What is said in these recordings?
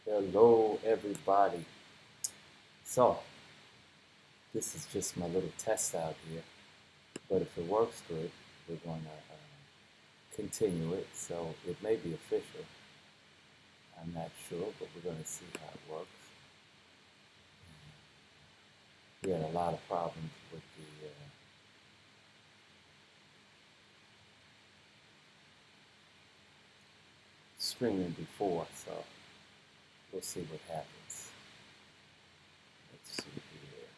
Hello, everybody. So, this is just my little test out here, but if it works good, we're going to continue it. So, it may be official. I'm not sure, but we're going to see how it works. We had a lot of problems with the streaming before, so we'll see what happens. Let's see here.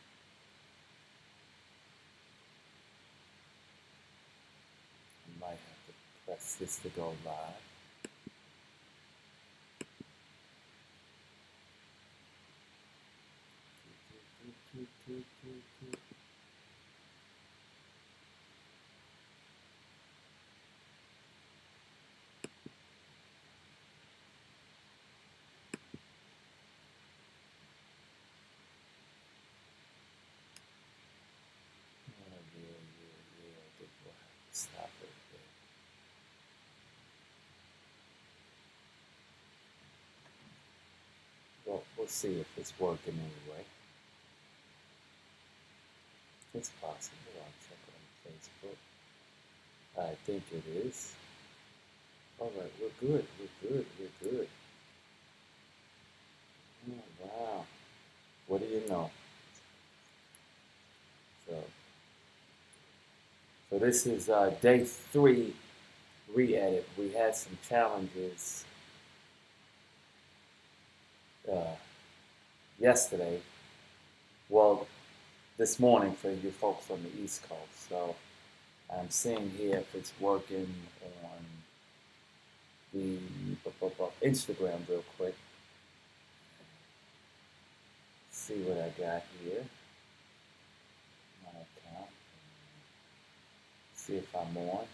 I might have to press this to go live. I think we'll have to stop it there. Well, we'll see if it's working anyway. It's possible. I'll check on Facebook. I think it is. All right, we're good. We're good. We're good. Oh, wow. What do you know? So this is day 3 re-edit. We had some challenges yesterday. Well, this morning for you folks on the East Coast. So I'm seeing here if it's working on the Instagram real quick. See what I got here. My account. See if I'm on.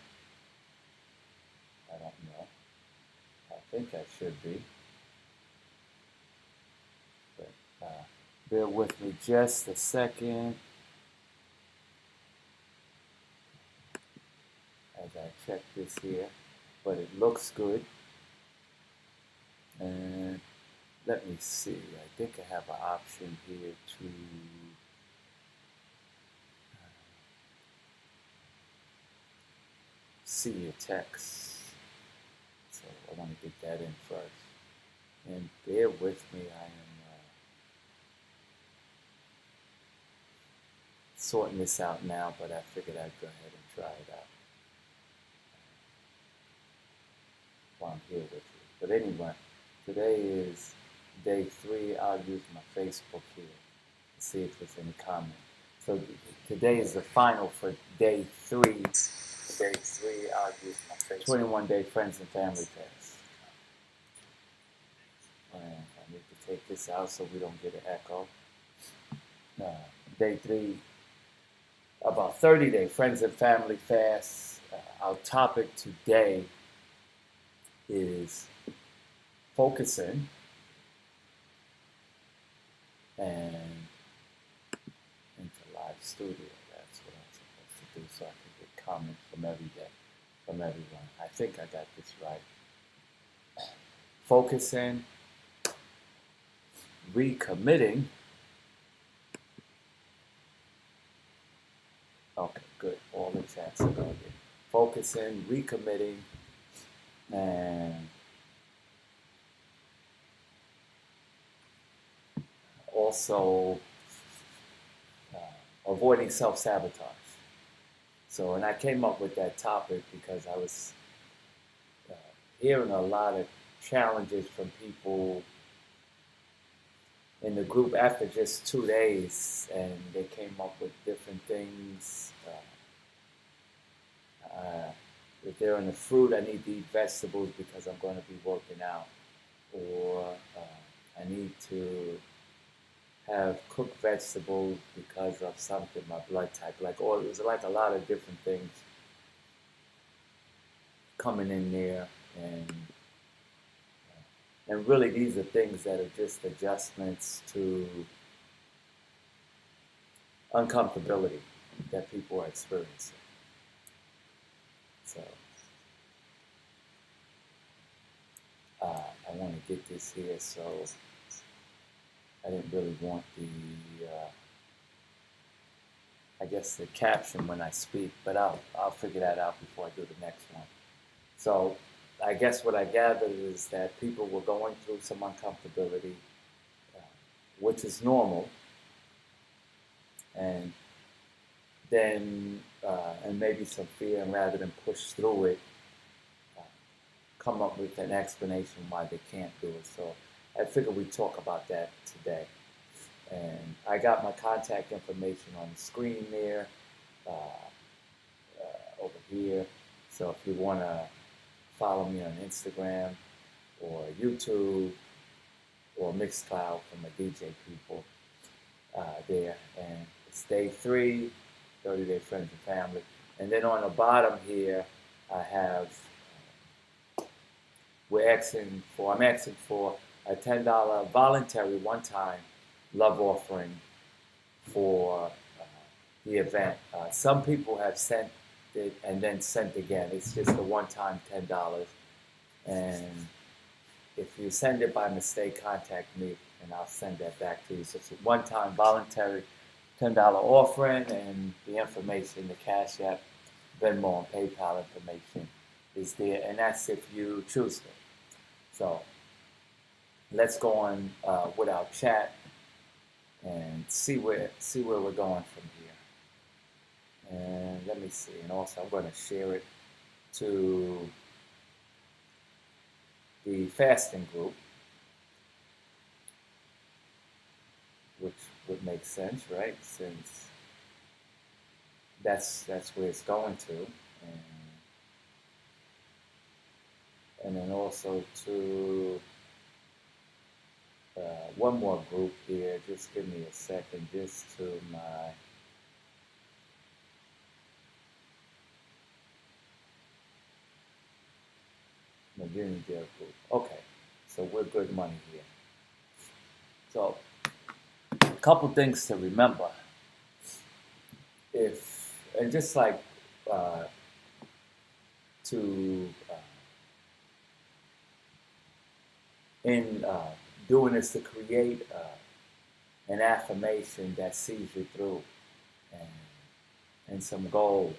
I don't know. I think I should be. But bear with me just a second as I check this here. But it looks good. And let me see. I think I have an option here to see your text. So I want to get that in first. And bear with me. I am sorting this out now, but I figured I'd go ahead and try it out while I'm here with you. But anyway, today is day 3. I'll use my Facebook here to see if there's any comment. So today is the final for day 3. Day 3, I'll use my Facebook. 21-day Friends and Family Fast. And I need to take this out so we don't get an echo. Day 3, about 30-day Friends and Family Fast. Our topic today is focusing and into live studio. That's what I'm supposed to do so I can get comments from everyone. I think I got this right. Focusing, recommitting. Okay, good. All the chats are going in. Focusing, recommitting, and also avoiding self-sabotage. So, and I came up with that topic because I was hearing a lot of challenges from people in the group after just 2 days, and they came up with different things. If they're in the fruit, I need to eat vegetables because I'm going to be working out, or I need to have cooked vegetables because of something, my blood type. Like, or it was like a lot of different things coming in there, and really these are things that are just adjustments to uncomfortability that people are experiencing. So I want to get this here, so I didn't really want the, I guess the caption when I speak, but I'll figure that out before I do the next one. So I guess what I gathered is that people were going through some uncomfortability, uh, which is normal, and then and maybe some fear, and rather than push through it, uh, come up with an explanation why they can't do it. So I figured we'd talk about that today. And I got my contact information on the screen there, over here. So if you want to follow me on Instagram or YouTube or Mixcloud from the DJ people there. And it's day 3, 30-day friends and family. And then on the bottom here, I have, I'm asking for a $10 voluntary one-time love offering for the event. Some people have sent it and then sent again. It's just a one-time $10. And if you send it by mistake, contact me and I'll send that back to you. So it's a one-time voluntary $10 offering, and the information, the Cash App, Venmo, and PayPal information is there, and that's if you choose to. So let's go on with our chat and see where we're going from here. And let me see. And also, I'm going to share it to the fasting group, which would make sense, right? Since that's where it's going to, and then also to one more group here. Just give me a second, just to my Unity group. Okay, so we're good money here. So a couple things to remember. And just like in doing this, to create an affirmation that sees you through, and some goals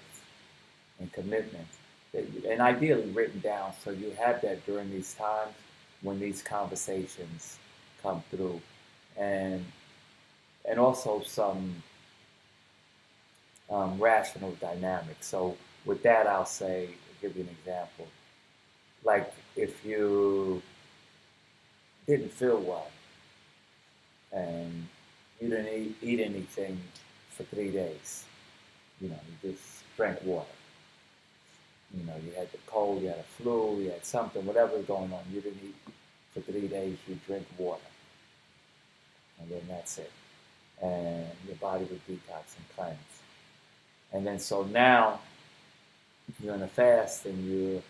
and commitments, and ideally written down, so you have that during these times when these conversations come through, and also some rational dynamics. So with that, I'll give you an example. Like if you didn't feel well and you didn't eat anything for 3 days, you just drank water. You had the cold, you had a flu, you had something, whatever was going on, you didn't eat for 3 days, you drink water. And then that's it. And your body would detox and cleanse. And then so now you're in a fast and you're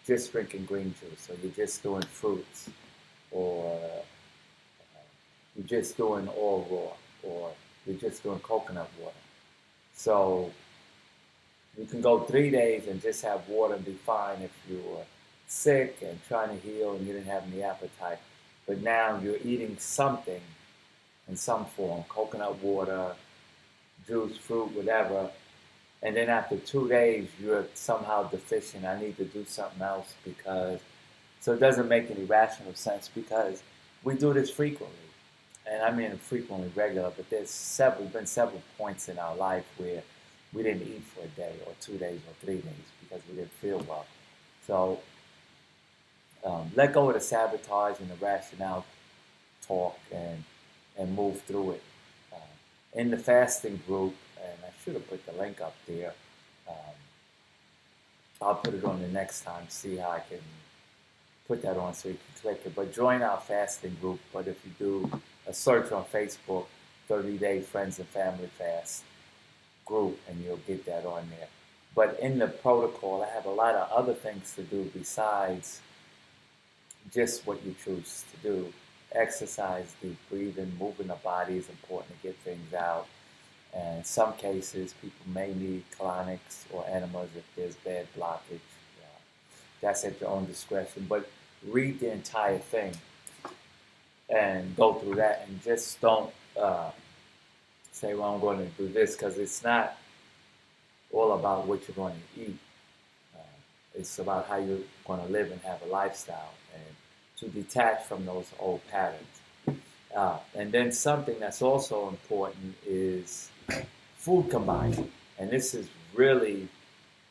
just drinking green juice, or you're just doing fruits, or you're just doing all raw, or you're just doing coconut water. So you can go 3 days and just have water and be fine if you were sick and trying to heal and you didn't have any appetite. But now you're eating something in some form, coconut water, juice, fruit, whatever. And then after 2 days, you're somehow deficient. I need to do something else so it doesn't make any rational sense, because we do this frequently. And I mean frequently, regular, but there's been several points in our life where we didn't eat for a day or 2 days or 3 days because we didn't feel well. So let go of the sabotage and the rationale talk and move through it. In the fasting group, and I should have put the link up there. I'll put it on the next time, see how I can put that on so you can click it. But join our fasting group. But if you do a search on Facebook, 30-day Friends and Family Fast group, and you'll get that on there. But in the protocol, I have a lot of other things to do besides just what you choose to do. Exercise, deep breathing, moving the body is important to get things out. And in some cases, people may need colonics or enemas if there's bad blockage. That's at your own discretion. But read the entire thing. and go through that, and just don't say, well, I'm going to do this, because it's not all about what you're going to eat. Uh, it's about how you're going to live and have a lifestyle, and to detach from those old patterns. And then something that's also important is food combining. And this is really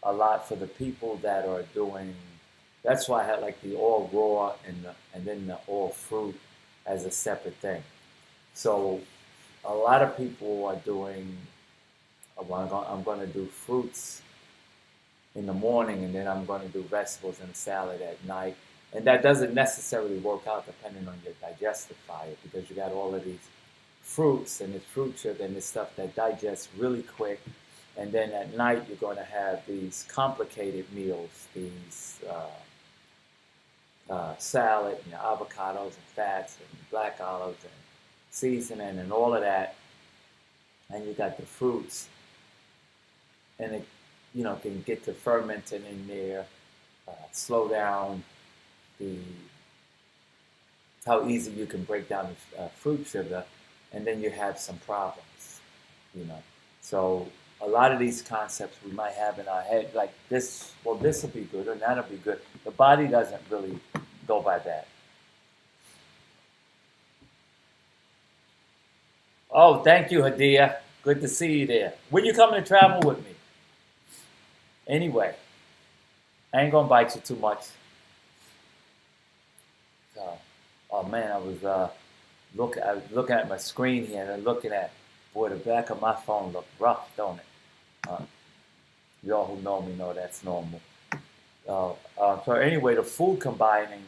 a lot for the people that are doing. That's why I had like the all raw and then the all fruit as a separate thing. So a lot of people are doing. Well, I'm going to do fruits in the morning, and then I'm going to do vegetables and a salad at night. And that doesn't necessarily work out depending on your digestive fire, because you got all of these fruits and this fruit sugar and this stuff that digests really quick. And then at night, you're going to have these complicated meals, these salad and your avocados and fats and black olives and seasoning and all of that. And you got the fruits, and it, can get to fermenting in there, slow down how easy you can break down the fruit sugar, and then you have some problems. So a lot of these concepts we might have in our head, like this, well, this will be good or that'll be good. The body doesn't really go by that. Oh, thank you, Hadia. Good to see you there. When you coming to travel with me? Anyway, I ain't gonna bite you too much. Oh man, I was looking at my screen here and looking at, boy, the back of my phone look rough, don't it? You all who know me know that's normal. So anyway, the food combining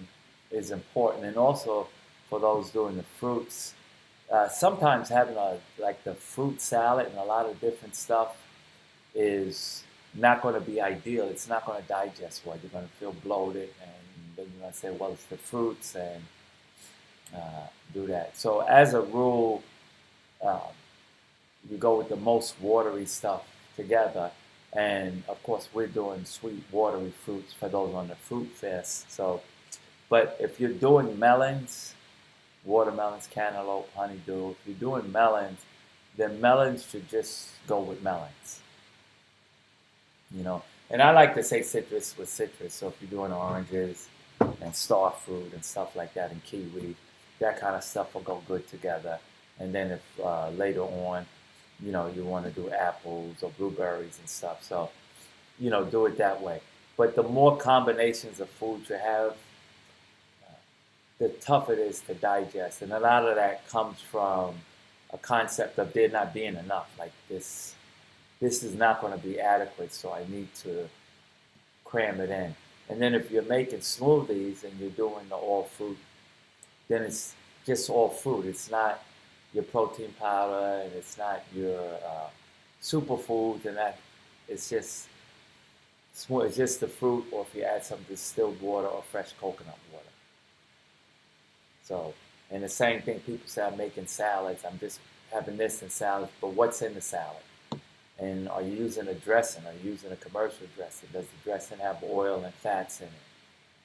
is important, and also for those doing the fruits. Sometimes having like the fruit salad and a lot of different stuff is not going to be ideal. It's not going to digest well. You're going to feel bloated, and then you're going to say, well, it's the fruits, and do that. So as a rule, you go with the most watery stuff together. And of course, we're doing sweet, watery fruits for those on the fruit fast. So, but if you're doing melons, watermelons, cantaloupe, honeydew, if you're doing melons, then melons should just go with melons. And I like to say citrus with citrus. So if you're doing oranges and star fruit and stuff like that, and kiwi, that kind of stuff will go good together. And then if later on, you want to do apples or blueberries and stuff. So, do it that way. But the more combinations of food you have, the tougher it is to digest. And a lot of that comes from a concept of there not being enough. Like this is not going to be adequate, so I need to cram it in. And then if you're making smoothies and you're doing the all fruit, then it's just all fruit. It's not your protein powder, and it's not your superfoods, and that it's just the fruit, or if you add some distilled water or fresh coconut water. So, and the same thing, people say, I'm making salads, I'm just having this in salads, but what's in the salad? And are you using a dressing? Are you using a commercial dressing? Does the dressing have oil and fats in it?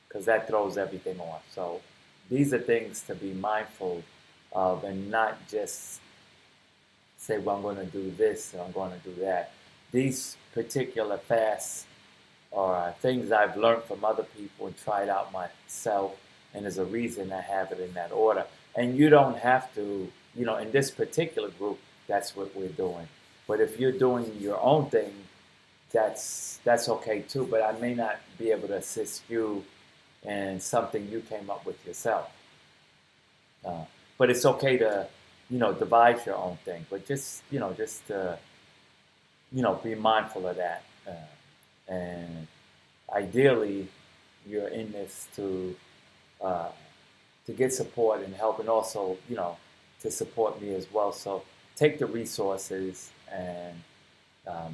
Because that throws everything off. So these are things to be mindful of, and not just say, well, I'm going to do this and I'm going to do that. These particular fasts are things I've learned from other people and tried out myself, and there's a reason I have it in that order. And you don't have to, in this particular group, that's what we're doing. But if you're doing your own thing, that's okay too. But I may not be able to assist you in something you came up with yourself. But it's okay to, devise your own thing. But just be mindful of that. And ideally, you're in this to get support and help, and also, to support me as well. So take the resources and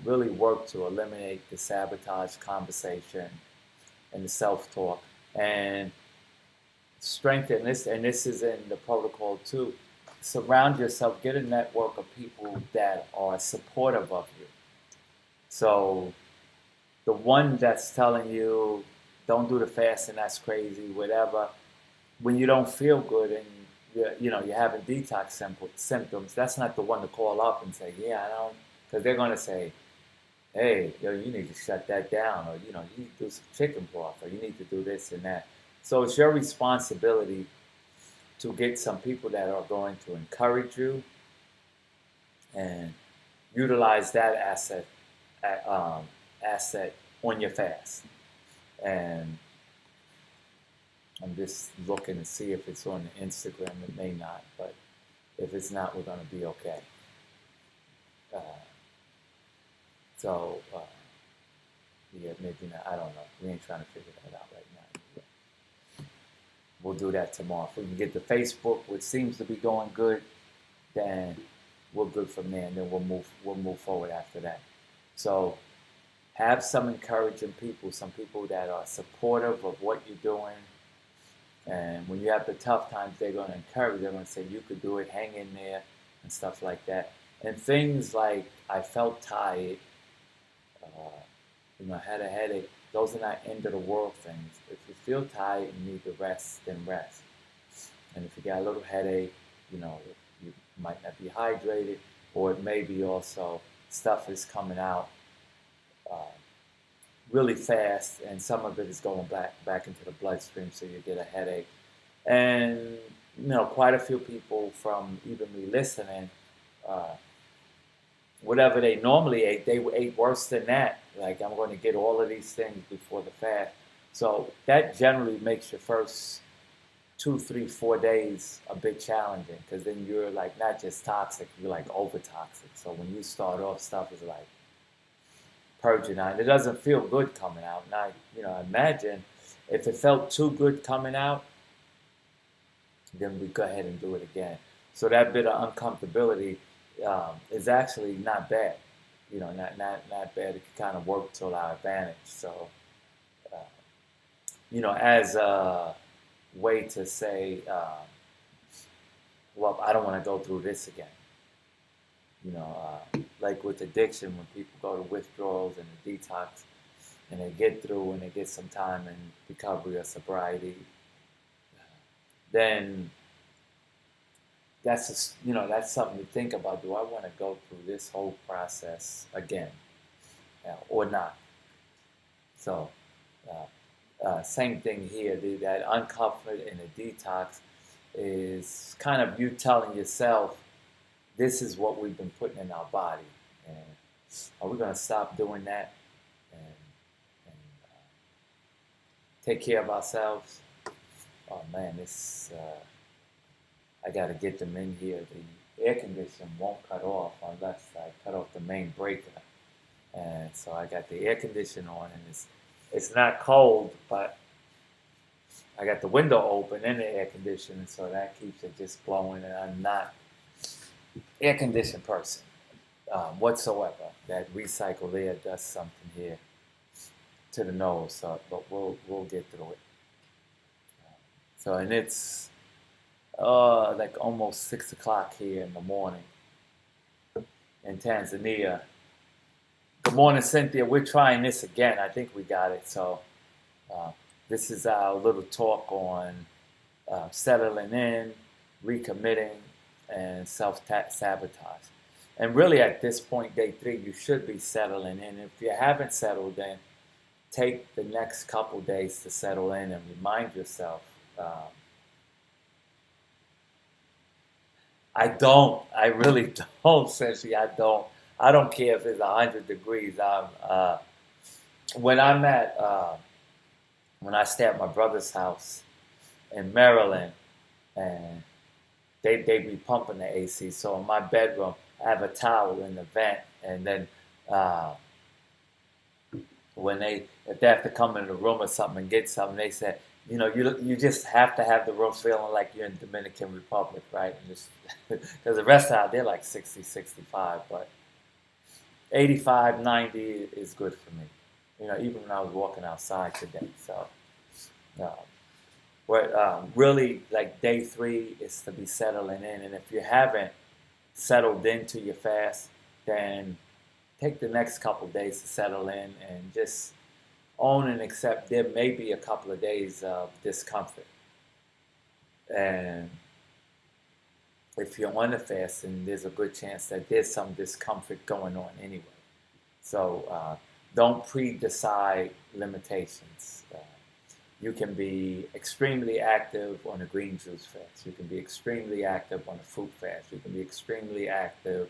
really work to eliminate the sabotage conversation and the self-talk, and strengthen this. And this is in the protocol too. Surround yourself, get a network of people that are supportive of you. So the one that's telling you, don't do the fasting, that's crazy, whatever, when you don't feel good and you're having detox symptoms, that's not the one to call up and say, yeah, I don't, because they're going to say, hey, yo, you need to shut that down, or you need to do some chicken broth, or you need to do this and that. So it's your responsibility to get some people that are going to encourage you and utilize that asset on your fast. And I'm just looking to see if it's on the Instagram. It may not, but if it's not, we're going to be okay. Uh, so, yeah, maybe not. I don't know. We ain't trying to figure that out right now. We'll do that tomorrow. If we can get to Facebook, which seems to be going good, then we're good from there, and then we'll move forward after that. So have some encouraging people, some people that are supportive of what you're doing. And when you have the tough times, they're going to encourage. They're going to say, you could do it, hang in there, and stuff like that. And things like, I felt tired, I had a headache. Those are not end of the world things. If you feel tired and need to rest, then rest. And if you got a little headache, you might not be hydrated, or it may be also stuff is coming out really fast, and some of it is going back into the bloodstream, so you get a headache. And quite a few people from even me listening, whatever they normally ate, they ate worse than that. Like, I'm going to get all of these things before the fast. So that generally makes your first 2, 3, 4 days a bit challenging, because then you're like not just toxic, you're like over toxic. So when you start off, stuff is like purging out. It doesn't feel good coming out. Now, imagine if it felt too good coming out, then we go ahead and do it again. So that bit of uncomfortability is actually not bad. Not bad. It can kind of work to our advantage. So, as a way to say, well, I don't want to go through this again. Like with addiction, when people go to withdrawals and the detox, and they get through and they get some time in recovery or sobriety, then that's something to think about. Do I want to go through this whole process again, or not? So, same thing here. That uncomfort and the detox is kind of you telling yourself, this is what we've been putting in our body, and are we going to stop doing that and take care of ourselves? Oh man, I got to get them in here. The air conditioning won't cut off unless I cut off the main breaker, and so I got the air conditioner on, and it's not cold, but I got the window open and the air conditioning, so that keeps it just blowing, and I'm not air conditioned person whatsoever. That recycle air does something here to the nose, so but we'll get through it. So, and it's like almost 6 o'clock here in the morning in Tanzania. Good morning, Cynthia. We're trying this again. I think we got it. So this is our little talk on settling in, recommitting, and self-sabotage. And really at this point, day 3, you should be settling in. If you haven't settled in, take the next couple days to settle in and remind yourself. I really don't, Essentially, I don't care if it's 100 degrees. When I stay at my brother's house in Maryland, and they be pumping the AC. So in my bedroom, I have a towel in the vent, and then if they have to come in the room or something and get something, they say, you just have to have the room feeling like you're in Dominican Republic, right? Because the rest out they're like 60, 65, but 85, 90 is good for me. Even when I was walking outside today. So, really, like day 3 is to be settling in, and if you haven't settled into your fast, then take the next couple of days to settle in and just own and accept there may be a couple of days of discomfort. And if you're on a fast, then there's a good chance that there's some discomfort going on anyway. So don't pre-decide limitations. You can be extremely active on a green juice fast. You can be extremely active on a fruit fast. You can be extremely active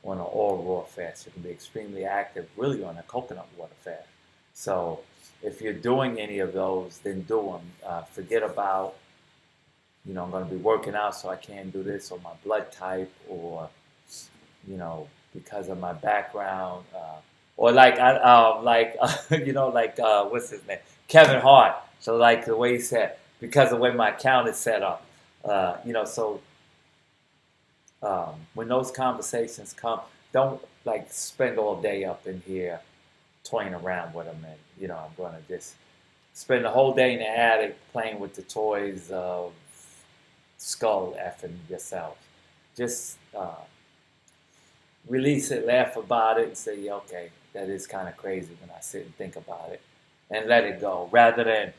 on an all raw fast. You can be extremely active really on a coconut water fast. So if you're doing any of those, then do them. Forget about, I'm going to be working out so I can't do this, or my blood type, or, because of my background, or what's his name? Kevin Hart. So like the way he said, because of the way my account is set up, so when those conversations come, don't like spend all day up in here toying around with them, and I'm going to just spend the whole day in the attic playing with the toys of skull effing yourself. Just release it, laugh about it, and say, okay, that is kind of crazy when I sit and think about it, and let it go, rather than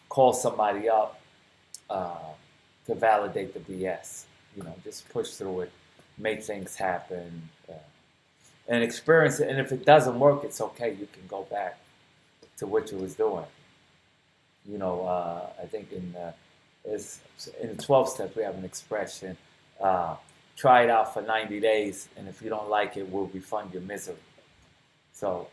call somebody up to validate the BS. Just push through it, make things happen, and experience it. And if it doesn't work, it's okay. You can go back to what you was doing. I think in 12 steps we have an expression: try it out for 90 days, and if you don't like it, we'll refund your misery. So,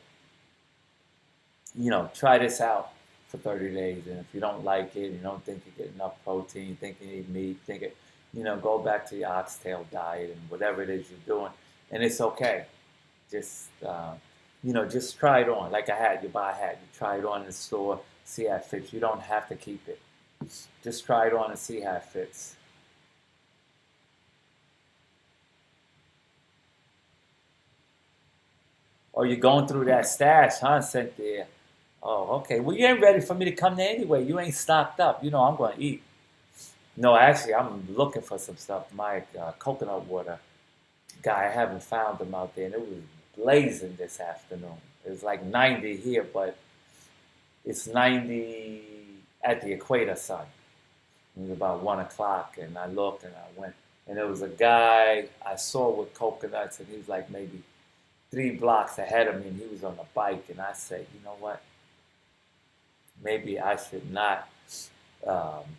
try this out for 30 days, and if you don't like it, you don't think you get enough protein, you think you need meat, go back to your oxtail diet and whatever it is you're doing, and it's okay. Just, just try it on. Like a hat, you buy a hat, you try it on in the store, see how it fits. You don't have to keep it. Just try it on and see how it fits. Oh, you're going through that stash, huh, Cynthia? Oh, okay. Well, you ain't ready for me to come there anyway. You ain't stocked up. I'm going to eat. No, actually, I'm looking for some stuff. My coconut water guy, I haven't found him out there, and it was blazing this afternoon. It was like 90 here, but it's 90 at the equator sun. It was about 1 o'clock, and I looked, and I went, and there was a guy I saw with coconuts, and he was like maybe 3 blocks ahead of me, and he was on a bike, and I said, you know what? Maybe I should not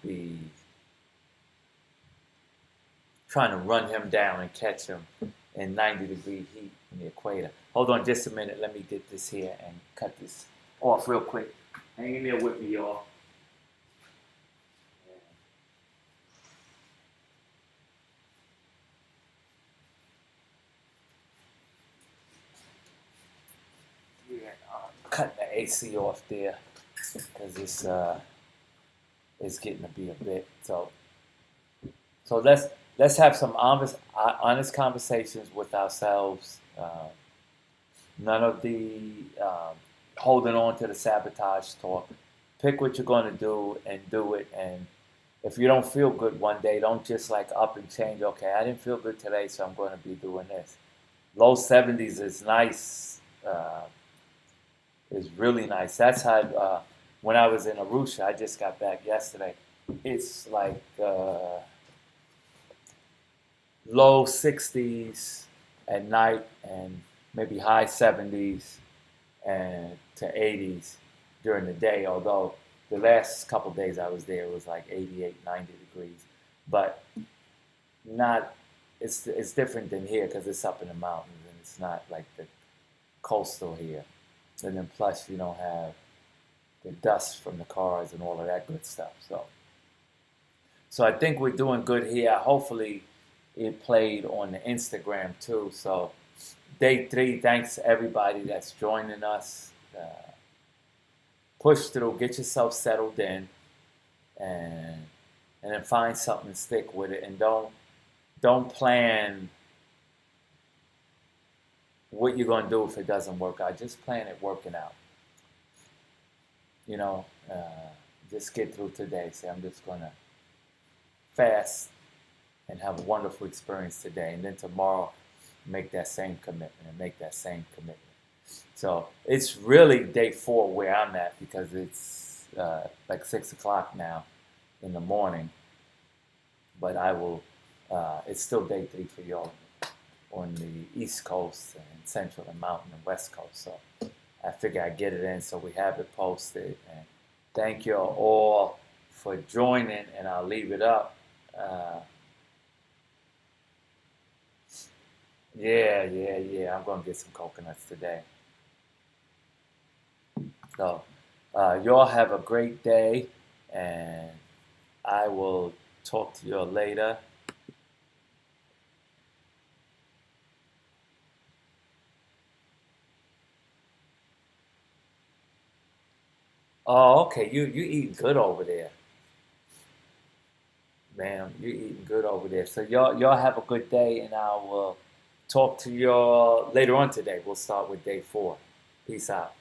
be trying to run him down and catch him in 90-degree heat in the equator. Hold on just a minute. Let me get this here and cut this off real quick. Hang in there with me, y'all. Cut the AC off there because it's getting to be a bit. So let's have some honest conversations with ourselves. None of the holding on to the sabotage talk. Pick what you're going to do and do it. And if you don't feel good one day, don't just like up and change. Okay, I didn't feel good today, so I'm going to be doing this. Low 70s is nice. Is really nice. That's how when I was in Arusha, I just got back yesterday. It's like low 60s at night and maybe high 70s and to 80s during the day. Although the last couple of days I was there, it was like 88, 90 degrees. But not. It's different than here because it's up in the mountains and it's not like the coastal here. And then plus you don't have the dust from the cars and all of that good stuff. So I think we're doing good here. Hopefully it played on the Instagram too. So day 3, thanks to everybody that's joining us. Push through, get yourself settled in, and then find something and stick with it. And don't plan what you're going to do if it doesn't work out. Just plan it working out. Just get through today. Say, I'm just going to fast and have a wonderful experience today. And then tomorrow, make that same commitment and make that same commitment. So it's really day 4 where I'm at because it's like 6 o'clock now in the morning. But I will It's still day 3 for y'all on the East Coast and Central and Mountain and West Coast. So I figure I'd get it in so we have it posted. And thank you all for joining, and I'll leave it up. Yeah. I'm going to get some coconuts today. So y'all have a great day, and I will talk to y'all later. Oh, okay. You eating good over there, man. You eating good over there. So y'all have a good day, and I will talk to y'all later on today. We'll start with day 4. Peace out.